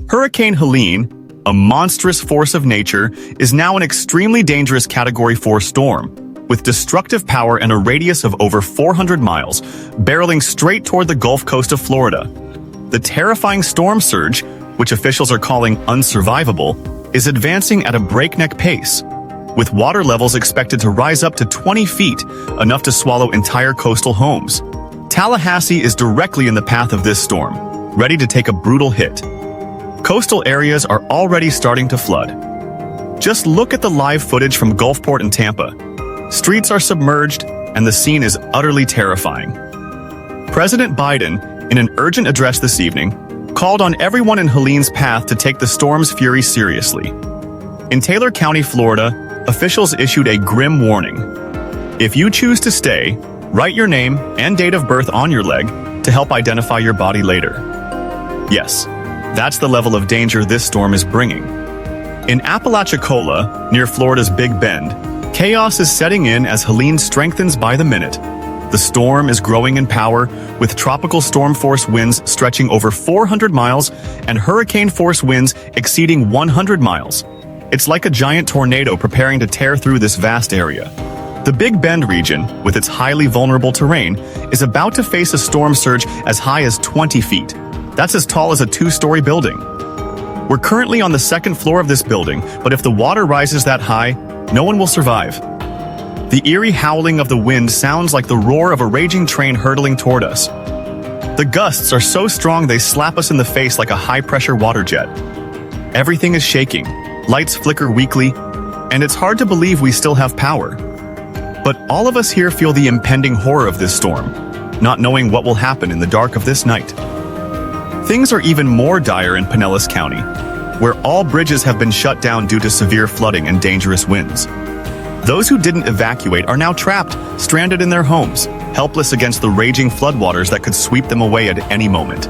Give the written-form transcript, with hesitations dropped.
Hurricane Helene, a monstrous force of nature, is now an extremely dangerous Category 4 storm, with destructive power and a radius of over 400 miles, barreling straight toward the Gulf Coast of Florida. The terrifying storm surge, which officials are calling unsurvivable, is advancing at a breakneck pace, with water levels expected to rise up to 20 feet, enough to swallow entire coastal homes. Tallahassee is directly in the path of this storm, ready to take a brutal hit. Coastal areas are already starting to flood. Just look at the live footage from Gulfport and Tampa. Streets are submerged, and the scene is utterly terrifying. President Biden, in an urgent address this evening, called on everyone in Helene's path to take the storm's fury seriously. In Taylor County, Florida, officials issued a grim warning. If you choose to stay, write your name and date of birth on your leg to help identify your body later. Yes, that's the level of danger this storm is bringing. In Apalachicola, near Florida's Big Bend, chaos is setting in as Helene strengthens by the minute. The storm is growing in power, with tropical storm-force winds stretching over 400 miles and hurricane-force winds exceeding 100 miles. It's like a giant tornado preparing to tear through this vast area. The Big Bend region, with its highly vulnerable terrain, is about to face a storm surge as high as 20 feet. That's as tall as a two-story building. We're currently on the second floor of this building, but if the water rises that high, no one will survive. The eerie howling of the wind sounds like the roar of a raging train hurtling toward us. The gusts are so strong they slap us in the face like a high-pressure water jet. Everything is shaking, lights flicker weakly, and it's hard to believe we still have power. But all of us here feel the impending horror of this storm, not knowing what will happen in the dark of this night. Things are even more dire in Pinellas County, where all bridges have been shut down due to severe flooding and dangerous winds. Those who didn't evacuate are now trapped, stranded in their homes, helpless against the raging floodwaters that could sweep them away at any moment.